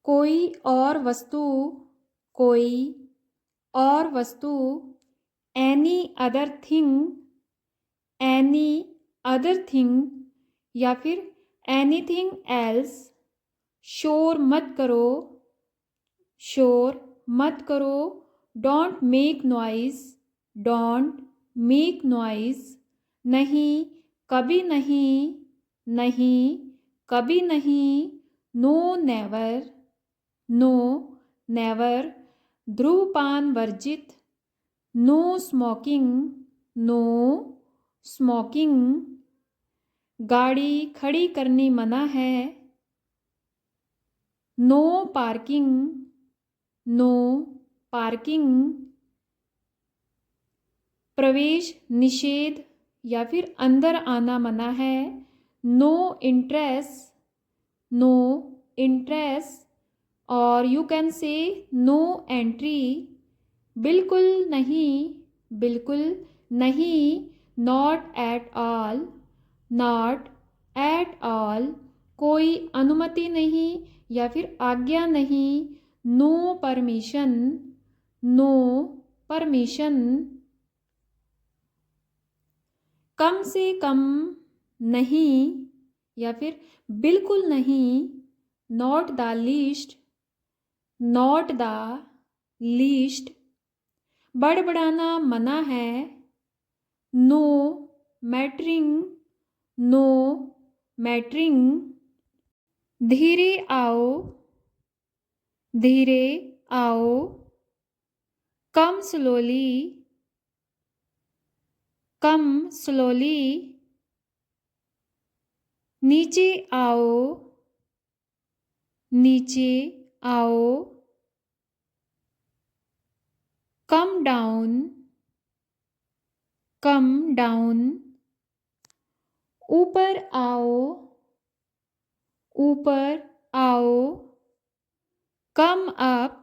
कोई और वस्तु, कोई और वस्तु, any other thing, any other thing, या फिर एनीथिंग एल्स। शोर मत करो, शोर मत करो। Don't make noise, don't make noise. नहीं, कभी नहीं, नहीं, कभी नहीं। No never, no never. धूम्रपान वर्जित, नो स्मोकिंग, नो स्मोकिंग। गाड़ी खड़ी करनी मना है, नो पार्किंग, नो पार्किंग। प्रवेश निषेध या फिर अंदर आना मना है, नो इंट्रेस, नो इंट्रेस। और you can say no entry. बिल्कुल नहीं, बिल्कुल नहीं। Not at all, not at all. कोई अनुमति नहीं या फिर आज्ञा नहीं, नो परमिशन, नो परमिशन। कम से कम नहीं या फिर बिल्कुल नहीं, not the least, not the least. बड़बड़ाना मना है, नो मैटरिंग, नो मैटरिंग। धीरे आओ, धीरे आओ। कम स्लोली, कम स्लोली। नीचे आओ, नीचे आओ। Come down, come down. ऊपर आओ, ऊपर आओ। Come up,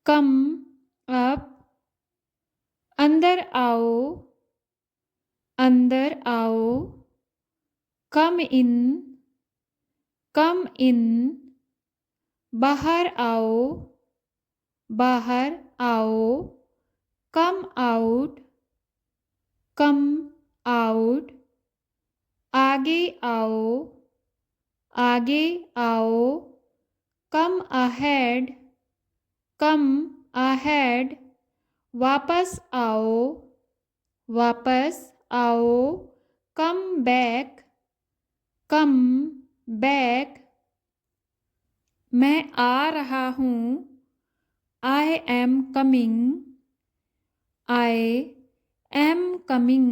come up. अंदर आओ, अंदर आओ। कम इन, कम इन। बाहर आओ, बाहर आओ। Come out, come out. आगे आओ, आगे आओ। कम अहेड, कम अहेड। वापस आओ, वापस आओ। Come back, come back. मैं आ रहा हूँ, I am coming, I am coming.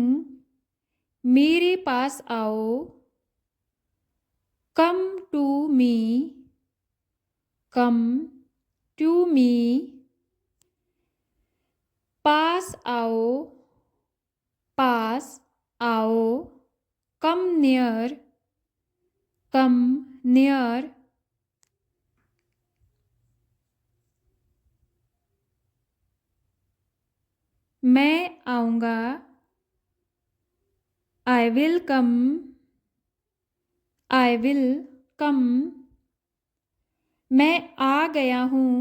मेरे पास आओ, come to me, come to me. पास आओ, पास आओ। Come near, come near. मैं आऊँगा, I will come, I will come. मैं आ गया हूँ,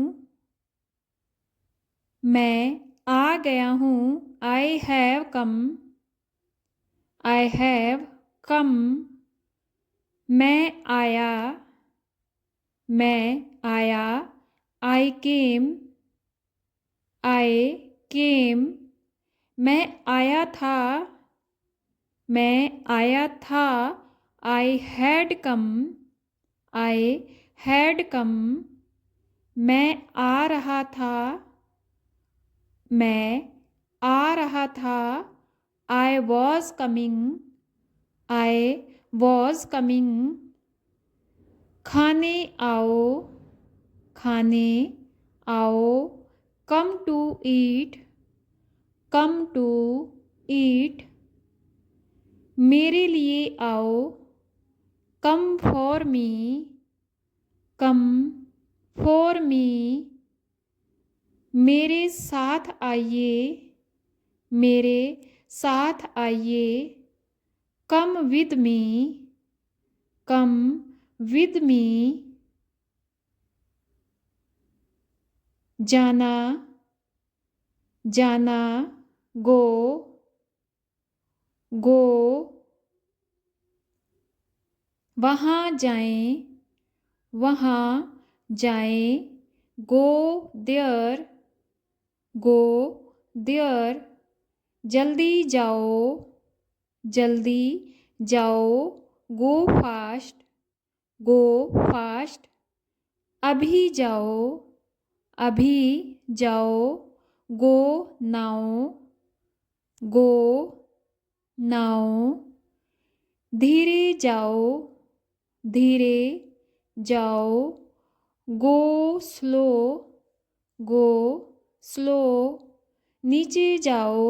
मैं आ गया हूँ। I have come, I have come. मैं आया, मैं आया। आई केम, आई केम। मैं आया था, मैं आया था। I had come, I had come. मैं आ रहा था, मैं आ रहा था। I was coming, I was coming. खाने आओ, खाने आओ। Come to eat, come to eat. मेरे लिए आओ, come for me, come for me. मेरे साथ आइए, मेरे साथ आइए। Come with me, come with me. जाना, जाना, गो, गो, वहाँ जाएं, वहाँ जाएं, गो देयर, गो देयर, जल्दी जाओ, जल्दी जाओ, गो फास्ट, गो फास्ट, अभी जाओ, अभी जाओ, गो नाउ, गो नाउ, धीरे जाओ, धीरे जाओ, गो स्लो, गो स्लो, नीचे जाओ,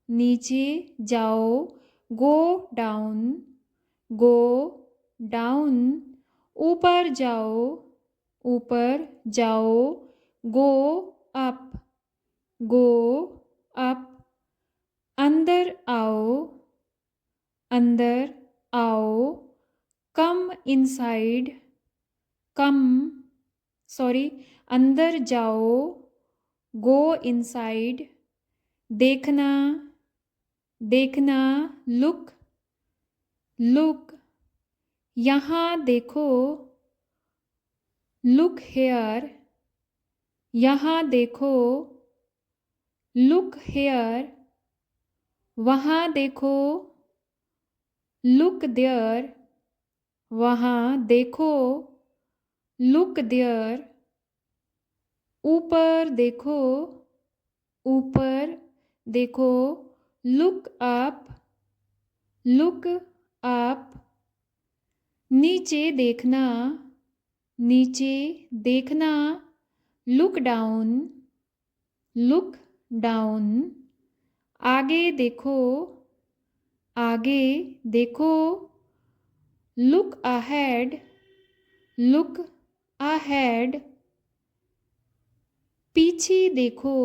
नीचे जाओ, गो डाउन, गो डाउन, ऊपर जाओ, ऊपर जाओ, गो अप, गो अप, अंदर आओ, अंदर आओ, कम इनसाइड, कम, सॉरी, अंदर जाओ, गो इनसाइड, देखना, देखना, लुक, लुक, यहाँ देखो, लुक हेयर, यहाँ देखो, लुक हेयर, वहाँ देखो, लुक देयर, वहाँ देखो, लुक देयर, ऊपर देखो, ऊपर देखो, लुक अप, लुक अप, नीचे देखना, नीचे देखना, लुक डाउन, लुक डाउन, आगे देखो, आगे देखो, लुक अहेड, लुक अहेड, पीछे देखो,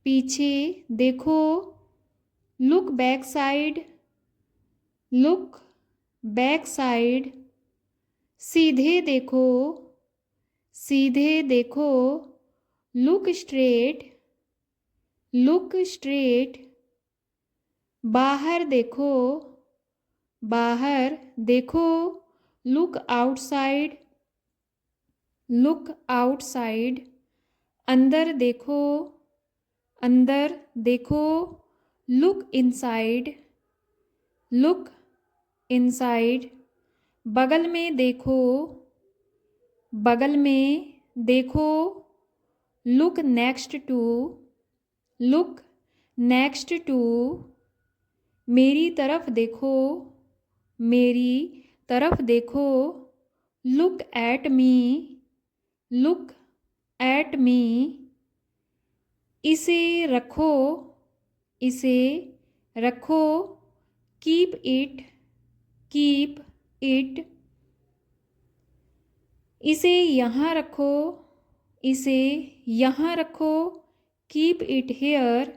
पीछे देखो, look back side, look back side, सीधे देखो, सीधे देखो, लुक स्ट्रेट, लुक स्ट्रेट, बाहर देखो, बाहर देखो, लुक आउटसाइड, लुक आउटसाइड, अंदर देखो, अंदर देखो, लुक इनसाइड, लुक इनसाइड, बगल में देखो, बगल में देखो, look next to, look next to, मेरी तरफ देखो, मेरी तरफ देखो, look at me, look at me, इसे रखो, इसे रखो, कीप इट, कीप इट, इसे यहाँ रखो, इसे यहाँ रखो, keep it here,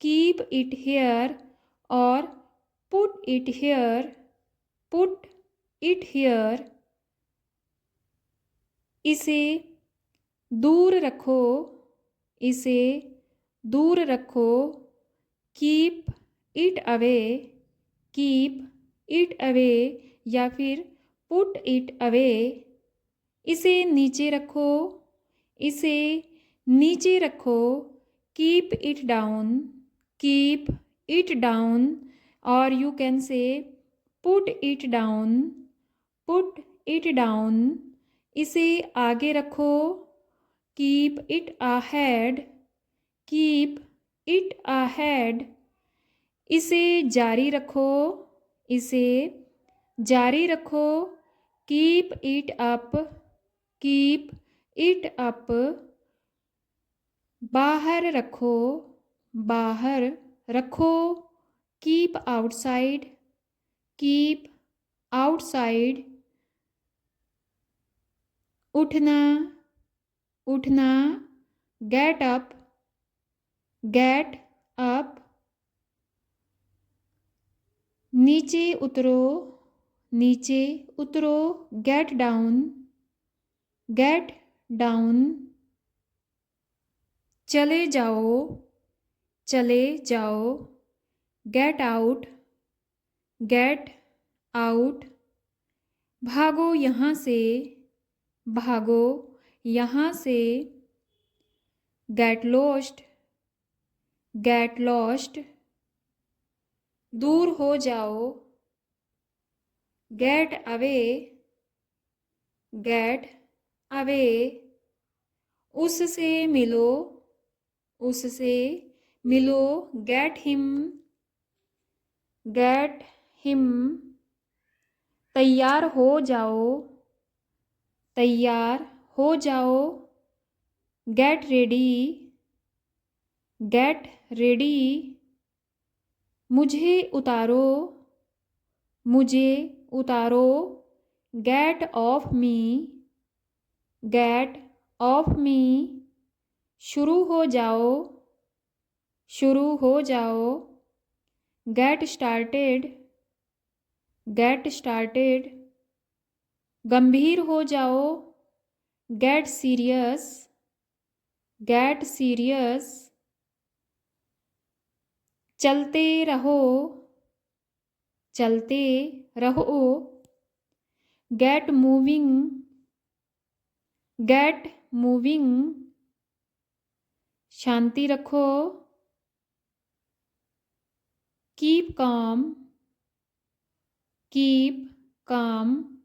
keep it here, और put it here, put it here, इसे दूर रखो, इसे दूर रखो, keep it away, keep it away, या फिर पुट इट अवे, इसे नीचे रखो, इसे नीचे रखो, keep it down, keep it down, और you can say put it down, put it down, इसे आगे रखो, keep it ahead, keep it ahead, इसे जारी रखो, इसे जारी रखो, keep it up, keep it up, बाहर रखो, बाहर रखो, कीप आउटसाइड, कीप आउटसाइड, उठना, उठना, गेट अप, गेट अप, नीचे उतरो, नीचे उतरो, गेट डाउन, गेट डाउन, चले जाओ, चले जाओ। Get out, get out. भागो यहाँ से, भागो यहाँ से। Get lost, get lost. दूर हो जाओ, गेट अवे, गेट अवे। उससे मिलो, उससे मिलो। Get him, get him. तैयार हो जाओ, तैयार हो जाओ। Get ready, get ready. मुझे उतारो, मुझे उतारो। Get off me, get off me. शुरू हो जाओ, शुरू हो जाओ। Get started, get started. गंभीर हो जाओ, गेट सीरियस, गेट सीरियस। चलते रहो, चलते रहो। Get moving, get moving. शांति रखो, कीप काम, कीप काम।